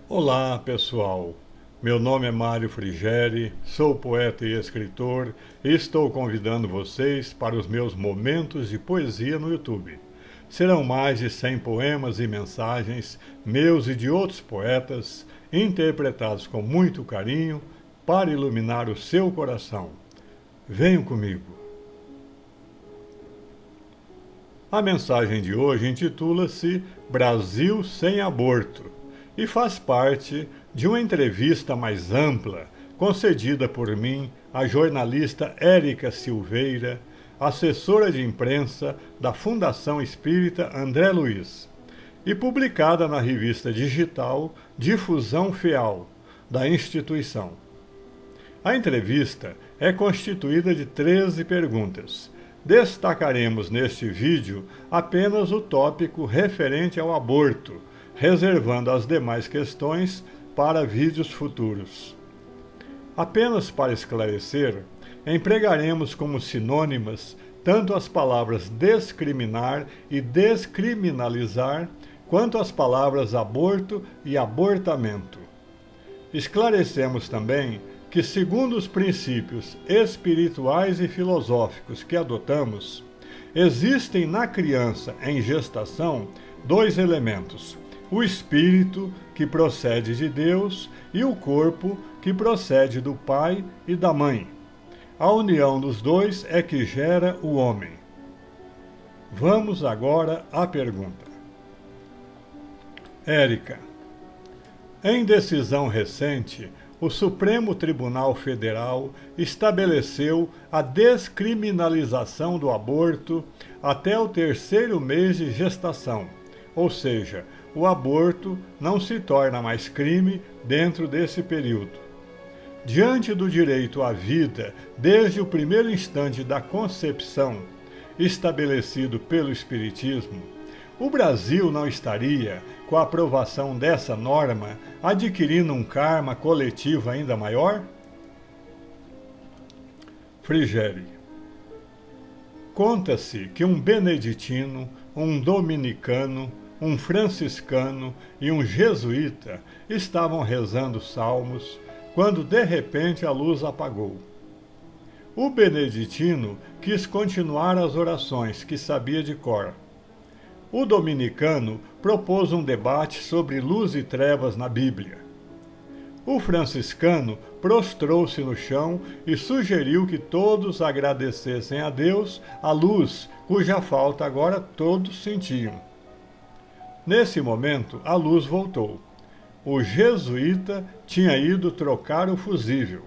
Olá, pessoal. Meu nome é Mário Frigeri, sou poeta e escritor e estou convidando vocês para os meus momentos de poesia no YouTube. Serão mais de 100 poemas e mensagens, meus e de outros poetas, interpretados com muito carinho para iluminar o seu coração. Venham comigo. A mensagem de hoje intitula-se Brasil sem aborto e faz parte de uma entrevista mais ampla concedida por mim à jornalista Érica Silveira, assessora de imprensa da Fundação Espírita André Luiz, e publicada na revista digital Difusão FEAL, da instituição. A entrevista é constituída de 13 perguntas. Destacaremos neste vídeo apenas o tópico referente ao aborto, reservando as demais questões para vídeos futuros. Apenas para esclarecer, empregaremos como sinônimas tanto as palavras discriminar e descriminalizar, quanto as palavras aborto e abortamento. Esclarecemos também que, segundo os princípios espirituais e filosóficos que adotamos, existem na criança em gestação dois elementos: o espírito, que procede de Deus, e o corpo, que procede do pai e da mãe. A união dos dois é que gera o homem. Vamos agora à pergunta. Érica, em decisão recente, o Supremo Tribunal Federal estabeleceu a descriminalização do aborto até o 3º mês de gestação, ou seja, o aborto não se torna mais crime dentro desse período. Diante do direito à vida desde o primeiro instante da concepção, estabelecido pelo Espiritismo, o Brasil não estaria, com a aprovação dessa norma, adquirindo um karma coletivo ainda maior? Frigeri. Conta-se que um beneditino, um dominicano, um franciscano e um jesuíta estavam rezando salmos quando de repente a luz apagou. O beneditino quis continuar as orações que sabia de cor. O dominicano propôs um debate sobre luz e trevas na Bíblia. O franciscano prostrou-se no chão e sugeriu que todos agradecessem a Deus a luz, cuja falta agora todos sentiam. Nesse momento, a luz voltou. O jesuíta tinha ido trocar o fusível.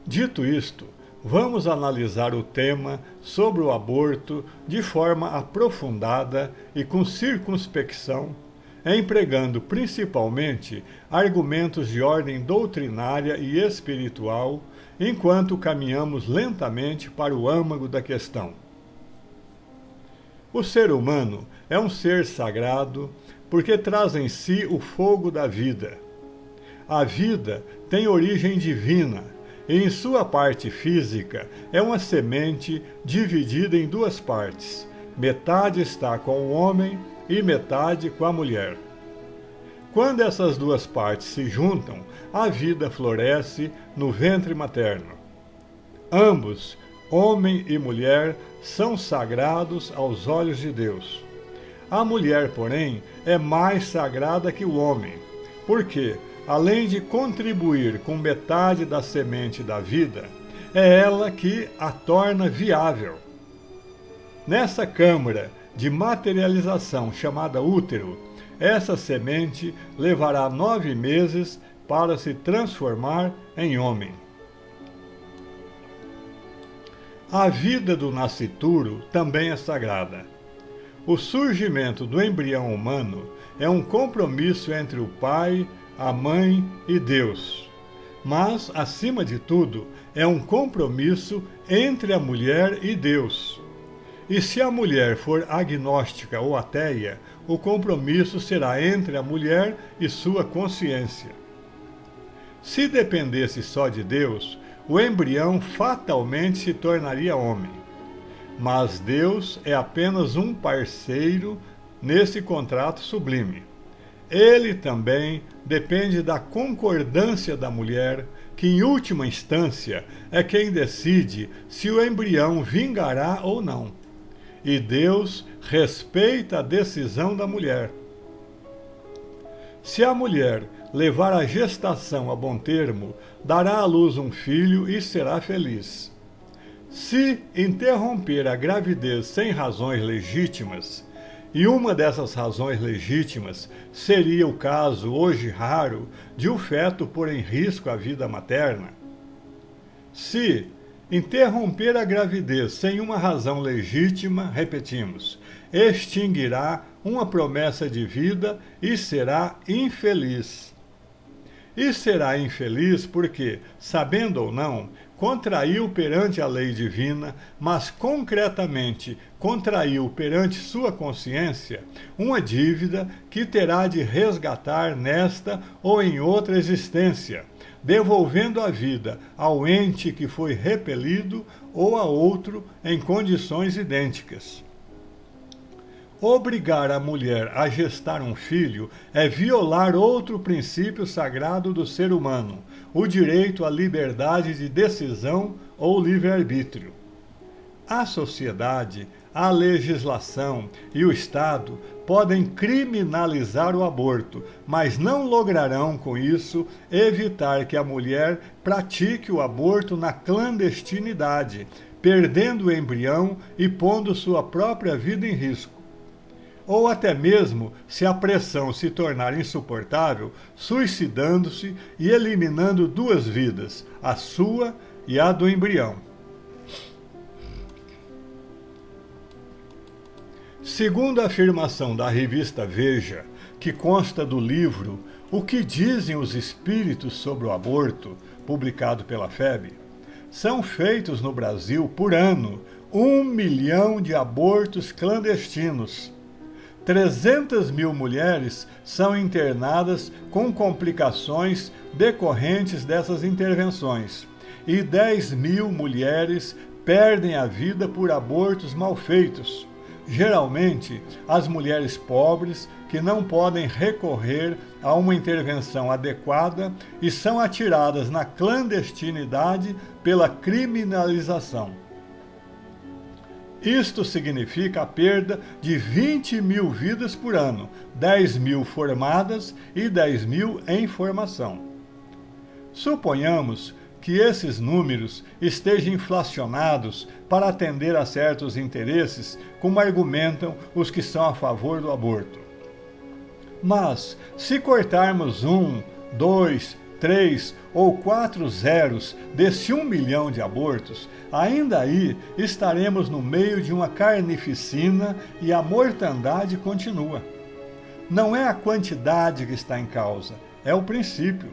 Dito isto, vamos analisar o tema sobre o aborto de forma aprofundada e com circunspecção, empregando principalmente argumentos de ordem doutrinária e espiritual, enquanto caminhamos lentamente para o âmago da questão. O ser humano é um ser sagrado porque traz em si o fogo da vida. A vida tem origem divina e, em sua parte física, é uma semente dividida em duas partes. Metade está com o homem e metade com a mulher. Quando essas duas partes se juntam, a vida floresce no ventre materno. Ambos, homem e mulher, são sagrados aos olhos de Deus. A mulher, porém, é mais sagrada que o homem, porque, além de contribuir com metade da semente da vida, é ela que a torna viável. Nessa câmara de materialização chamada útero, essa semente levará 9 meses para se transformar em homem. A vida do nascituro também é sagrada. O surgimento do embrião humano é um compromisso entre o pai, a mãe e Deus. Mas, acima de tudo, é um compromisso entre a mulher e Deus. E se a mulher for agnóstica ou ateia, o compromisso será entre a mulher e sua consciência. Se dependesse só de Deus, o embrião fatalmente se tornaria homem. mas Deus é apenas um parceiro nesse contrato sublime. Ele também depende da concordância da mulher, que em última instância é quem decide se o embrião vingará ou não. E Deus respeita a decisão da mulher. Se a mulher levar a gestação a bom termo, dará à luz um filho e será feliz. Se interromper a gravidez sem razões legítimas, e uma dessas razões legítimas seria o caso, hoje raro, de o feto pôr em risco a vida materna. Se interromper a gravidez sem uma razão legítima, repetimos, extinguirá uma promessa de vida e será infeliz. E será infeliz porque, sabendo ou não, contraiu perante a lei divina, mas concretamente contraiu perante sua consciência uma dívida que terá de resgatar nesta ou em outra existência, devolvendo a vida ao ente que foi repelido ou a outro em condições idênticas. Obrigar a mulher a gestar um filho é violar outro princípio sagrado do ser humano, o direito à liberdade de decisão ou livre-arbítrio. A sociedade, a legislação e o Estado podem criminalizar o aborto, mas não lograrão com isso evitar que a mulher pratique o aborto na clandestinidade, perdendo o embrião e pondo sua própria vida em risco. Ou até mesmo, se a pressão se tornar insuportável, suicidando-se e eliminando duas vidas, a sua e a do embrião. Segundo a afirmação da revista Veja, que consta do livro O que dizem os espíritos sobre o aborto, publicado pela FEB, são feitos no Brasil, por ano, 1 milhão de abortos clandestinos. 300 mil mulheres são internadas com complicações decorrentes dessas intervenções e 10 mil mulheres perdem a vida por abortos mal feitos. Geralmente, as mulheres pobres que não podem recorrer a uma intervenção adequada e são atiradas na clandestinidade pela criminalização. Isto significa a perda de 20 mil vidas por ano, 10 mil formadas e 10 mil em formação. Suponhamos que esses números estejam inflacionados para atender a certos interesses, como argumentam os que são a favor do aborto. Mas, se cortarmos 1, 2, 3 ou 4 zeros desse 1 milhão de abortos, ainda aí estaremos no meio de uma carnificina e a mortandade continua. Não é a quantidade que está em causa, é o princípio.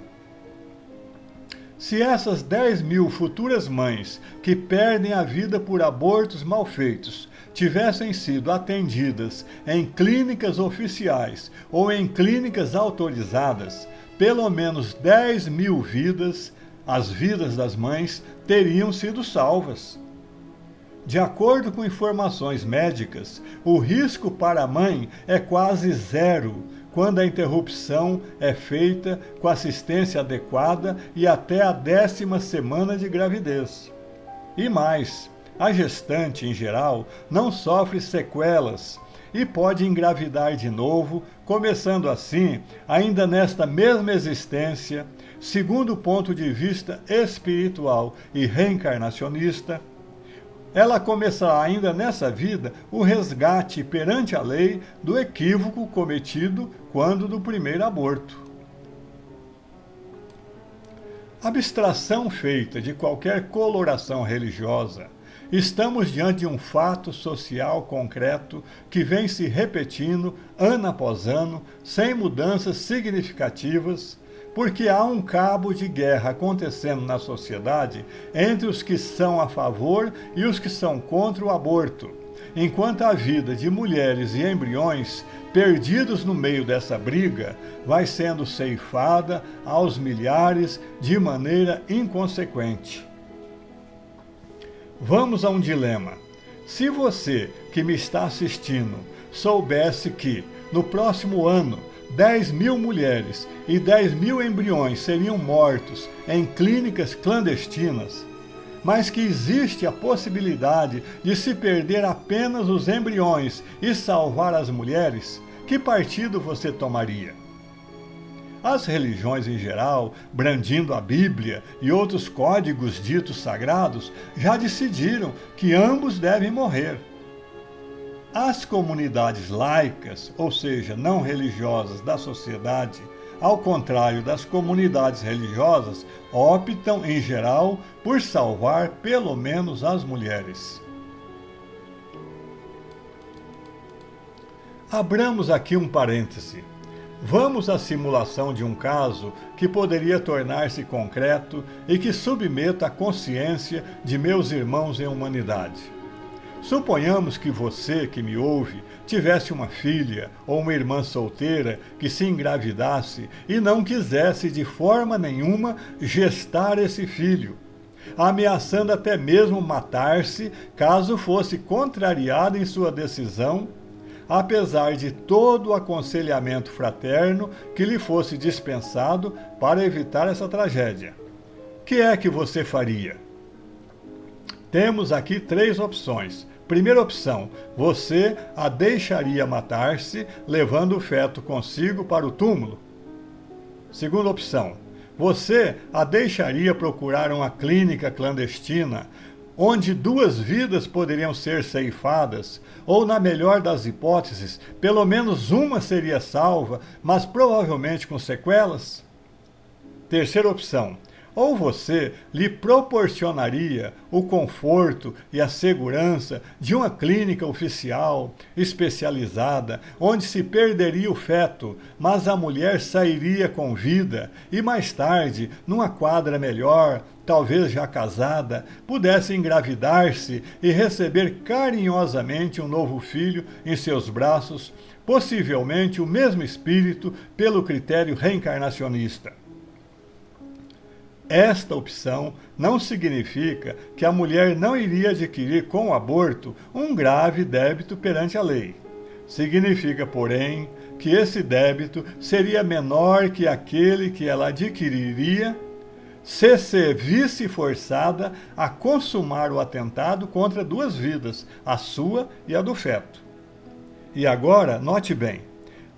Se essas 10 mil futuras mães que perdem a vida por abortos mal feitos tivessem sido atendidas em clínicas oficiais ou em clínicas autorizadas, pelo menos 10 mil vidas, as vidas das mães, teriam sido salvas. De acordo com informações médicas, o risco para a mãe é quase zero quando a interrupção é feita com assistência adequada e até a 10ª semana de gravidez. E mais, a gestante, em geral, não sofre sequelas e pode engravidar de novo, começando assim, ainda nesta mesma existência, segundo o ponto de vista espiritual e reencarnacionista, ela começará ainda nessa vida o resgate perante a lei do equívoco cometido quando do primeiro aborto. Abstração feita de qualquer coloração religiosa, estamos diante de um fato social concreto que vem se repetindo ano após ano, sem mudanças significativas, porque há um cabo de guerra acontecendo na sociedade entre os que são a favor e os que são contra o aborto, enquanto a vida de mulheres e embriões perdidos no meio dessa briga vai sendo ceifada aos milhares de maneira inconsequente. Vamos a um dilema. Se você que me está assistindo soubesse que, no próximo ano, 10.000 mulheres e 10.000 embriões seriam mortos em clínicas clandestinas, mas que existe a possibilidade de se perder apenas os embriões e salvar as mulheres, que partido você tomaria? As religiões em geral, brandindo a Bíblia e outros códigos ditos sagrados, já decidiram que ambos devem morrer. As comunidades laicas, ou seja, não religiosas da sociedade, ao contrário das comunidades religiosas, optam, em geral, por salvar pelo menos as mulheres. Abramos aqui um parêntese. Vamos à simulação de um caso que poderia tornar-se concreto e que submeta a consciência de meus irmãos em humanidade. Suponhamos que você, que me ouve, tivesse uma filha ou uma irmã solteira que se engravidasse e não quisesse de forma nenhuma gestar esse filho, ameaçando até mesmo matar-se caso fosse contrariada em sua decisão, apesar de todo o aconselhamento fraterno que lhe fosse dispensado para evitar essa tragédia. Que é que você faria? Temos aqui 3 opções. Primeira opção, você a deixaria matar-se, levando o feto consigo para o túmulo. Segunda opção, você a deixaria procurar uma clínica clandestina, onde 2 vidas poderiam ser ceifadas, ou, na melhor das hipóteses, pelo menos uma seria salva, mas provavelmente com sequelas? Terceira opção, ou você lhe proporcionaria o conforto e a segurança de uma clínica oficial, especializada, onde se perderia o feto, mas a mulher sairia com vida e mais tarde, numa quadra melhor, talvez já casada, pudesse engravidar-se e receber carinhosamente um novo filho em seus braços, possivelmente o mesmo espírito pelo critério reencarnacionista. Esta opção não significa que a mulher não iria adquirir com o aborto um grave débito perante a lei. Significa, porém, que esse débito seria menor que aquele que ela adquiriria se visse forçada a consumar o atentado contra 2 vidas, a sua e a do feto. E agora, note bem,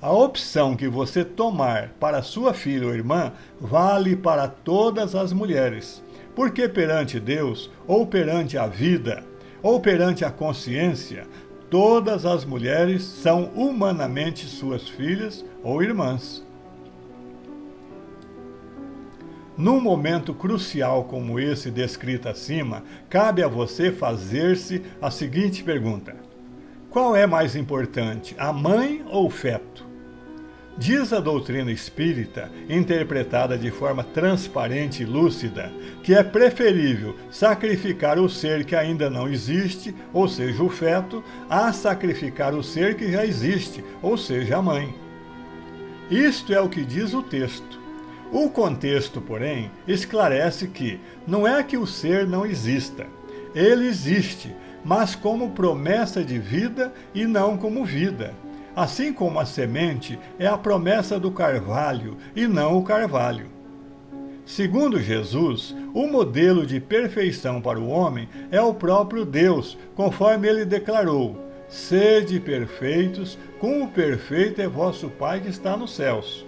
a opção que você tomar para sua filha ou irmã vale para todas as mulheres, porque perante Deus, ou perante a vida, ou perante a consciência, todas as mulheres são humanamente suas filhas ou irmãs. Num momento crucial como esse descrito acima, cabe a você fazer-se a seguinte pergunta: qual é mais importante, a mãe ou o feto? Diz a doutrina espírita, interpretada de forma transparente e lúcida, que é preferível sacrificar o ser que ainda não existe, ou seja, o feto, a sacrificar o ser que já existe, ou seja, a mãe. Isto é o que diz o texto. O contexto, porém, esclarece que não é que o ser não exista. Ele existe, mas como promessa de vida e não como vida. Assim como a semente é a promessa do carvalho e não o carvalho. Segundo Jesus, o modelo de perfeição para o homem é o próprio Deus, conforme ele declarou: sede perfeitos, como perfeito é vosso Pai que está nos céus.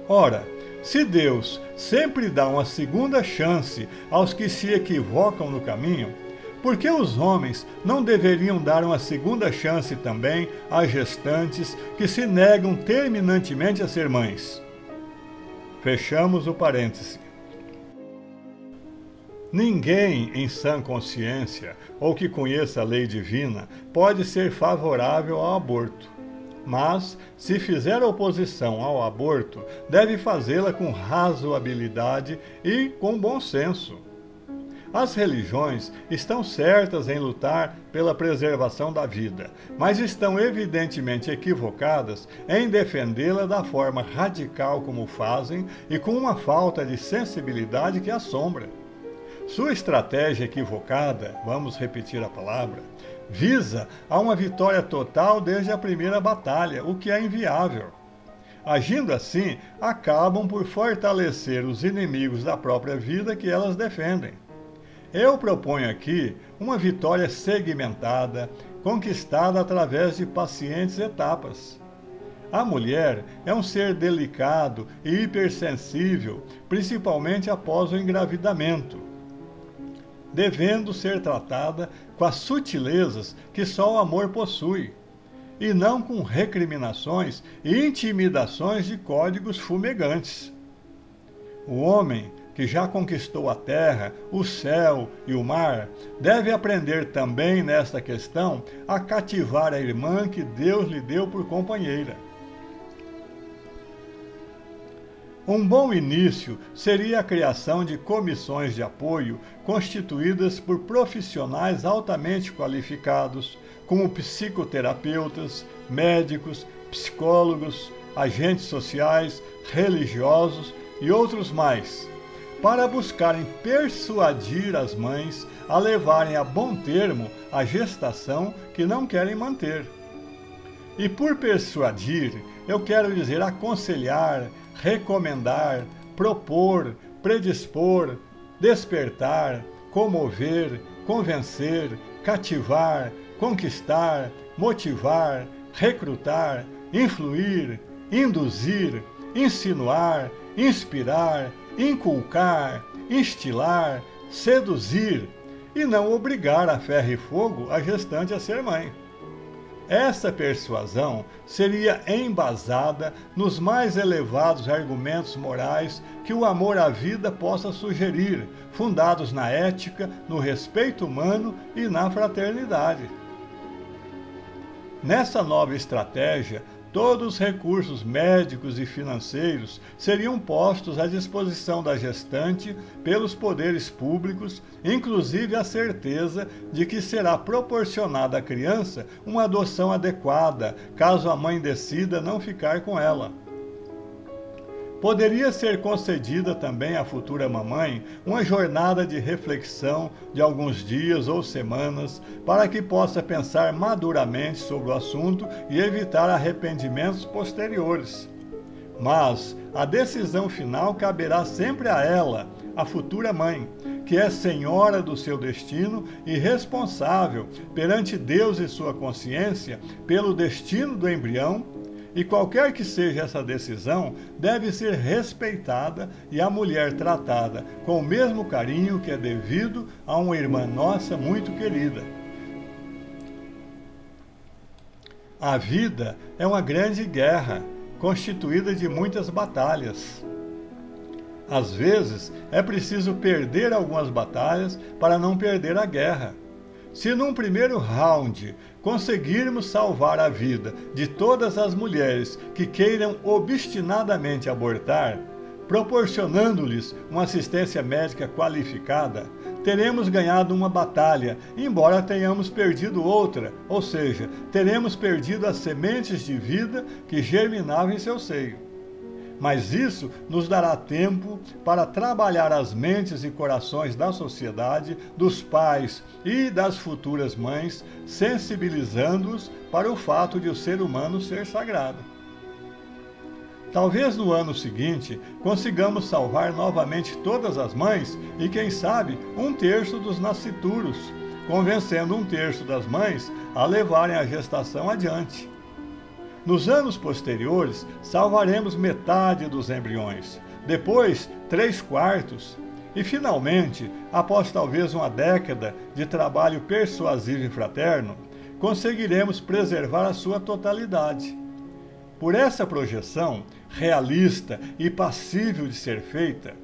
Ora, se Deus sempre dá uma segunda chance aos que se equivocam no caminho, por que os homens não deveriam dar uma segunda chance também às gestantes que se negam terminantemente a ser mães? Fechamos o parêntese. Ninguém em sã consciência ou que conheça a lei divina pode ser favorável ao aborto. Mas, se fizer oposição ao aborto, deve fazê-la com razoabilidade e com bom senso. As religiões estão certas em lutar pela preservação da vida, mas estão evidentemente equivocadas em defendê-la da forma radical como fazem e com uma falta de sensibilidade que assombra. Sua estratégia equivocada, vamos repetir a palavra, visa a uma vitória total desde a primeira batalha, o que é inviável. Agindo assim, acabam por fortalecer os inimigos da própria vida que elas defendem. Eu proponho aqui uma vitória segmentada, conquistada através de pacientes etapas. A mulher é um ser delicado e hipersensível, principalmente após o engravidamento, devendo ser tratada com as sutilezas que só o amor possui, e não com recriminações e intimidações de códigos fumegantes. O homem, que já conquistou a terra, o céu e o mar, deve aprender também nesta questão a cativar a irmã que Deus lhe deu por companheira. Um bom início seria a criação de comissões de apoio constituídas por profissionais altamente qualificados, como psicoterapeutas, médicos, psicólogos, agentes sociais, religiosos e outros mais, para buscarem persuadir as mães a levarem a bom termo a gestação que não querem manter. E por persuadir, eu quero dizer aconselhar, recomendar, propor, predispor, despertar, comover, convencer, cativar, conquistar, motivar, recrutar, influir, induzir, insinuar, inspirar, inculcar, instilar, seduzir e não obrigar a ferro e fogo a gestante a ser mãe. Essa persuasão seria embasada nos mais elevados argumentos morais que o amor à vida possa sugerir, fundados na ética, no respeito humano e na fraternidade. Nessa nova estratégia, todos os recursos médicos e financeiros seriam postos à disposição da gestante pelos poderes públicos, inclusive a certeza de que será proporcionada à criança uma adoção adequada, caso a mãe decida não ficar com ela. Poderia ser concedida também à futura mamãe uma jornada de reflexão de alguns dias ou semanas para que possa pensar maduramente sobre o assunto e evitar arrependimentos posteriores. Mas a decisão final caberá sempre a ela, a futura mãe, que é senhora do seu destino e responsável perante Deus e sua consciência pelo destino do embrião. E qualquer que seja essa decisão, deve ser respeitada e a mulher tratada com o mesmo carinho que é devido a uma irmã nossa muito querida. A vida é uma grande guerra, constituída de muitas batalhas. Às vezes, é preciso perder algumas batalhas para não perder a guerra. Se num primeiro round conseguirmos salvar a vida de todas as mulheres que queiram obstinadamente abortar, proporcionando-lhes uma assistência médica qualificada, teremos ganhado uma batalha, embora tenhamos perdido outra, ou seja, teremos perdido as sementes de vida que germinavam em seu seio. Mas isso nos dará tempo para trabalhar as mentes e corações da sociedade, dos pais e das futuras mães, sensibilizando-os para o fato de o ser humano ser sagrado. Talvez no ano seguinte consigamos salvar novamente todas as mães e, quem sabe, 1/3 dos nascituros, convencendo 1/3 das mães a levarem a gestação adiante. Nos anos posteriores, salvaremos metade dos embriões, depois 3/4, e finalmente, após talvez uma década de trabalho persuasivo e fraterno, conseguiremos preservar a sua totalidade. Por essa projeção, realista e passível de ser feita,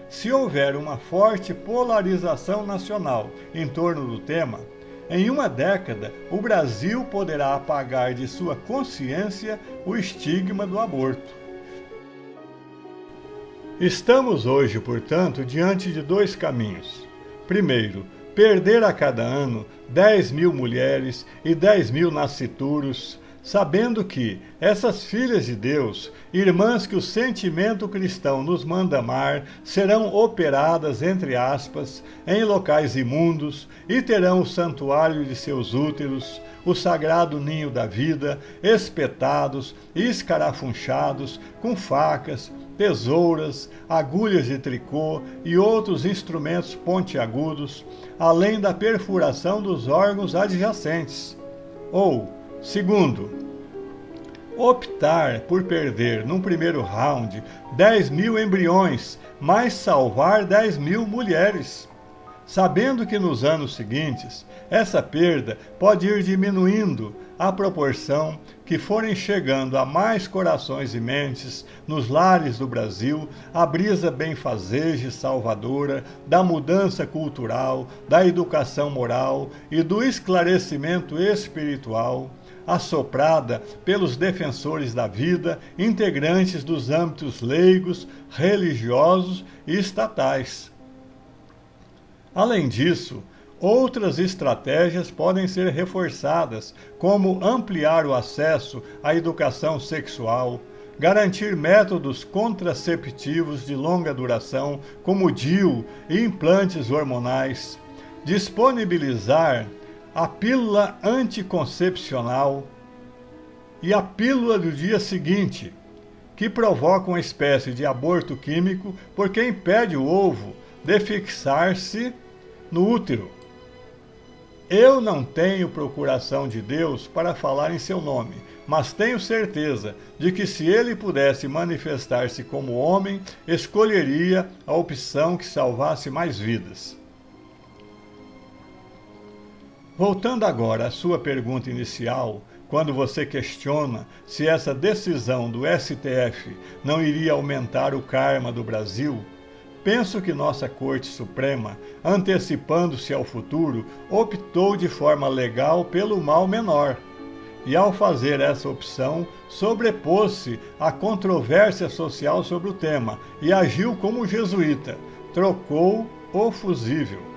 se houver uma forte polarização nacional em torno do tema, em uma década, o Brasil poderá apagar de sua consciência o estigma do aborto. Estamos hoje, portanto, diante de 2 caminhos. Primeiro, perder a cada ano 10.000 mulheres e 10.000 nascituros, sabendo que essas filhas de Deus, irmãs que o sentimento cristão nos manda amar, serão operadas, entre aspas, em locais imundos e terão o santuário de seus úteros, o sagrado ninho da vida, espetados e escarafunchados com facas, tesouras, agulhas de tricô e outros instrumentos pontiagudos, além da perfuração dos órgãos adjacentes. Ou, segundo, optar por perder num primeiro round 10.000 embriões, mas salvar 10.000 mulheres, sabendo que nos anos seguintes essa perda pode ir diminuindo à proporção que forem chegando a mais corações e mentes nos lares do Brasil a brisa benfazeja e salvadora da mudança cultural, da educação moral e do esclarecimento espiritual, assoprada pelos defensores da vida, integrantes dos âmbitos leigos, religiosos e estatais. Além disso, outras estratégias podem ser reforçadas, como ampliar o acesso à educação sexual, garantir métodos contraceptivos de longa duração, como DIU e implantes hormonais, disponibilizar a pílula anticoncepcional e a pílula do dia seguinte, que provoca uma espécie de aborto químico porque impede o ovo de fixar-se no útero. Eu não tenho procuração de Deus para falar em seu nome, mas tenho certeza de que se ele pudesse manifestar-se como homem, escolheria a opção que salvasse mais vidas. Voltando agora à sua pergunta inicial, quando você questiona se essa decisão do STF não iria aumentar o karma do Brasil, penso que nossa Corte Suprema, antecipando-se ao futuro, optou de forma legal pelo mal menor. E ao fazer essa opção, sobrepôs-se à controvérsia social sobre o tema e agiu como jesuíta, trocou o fusível.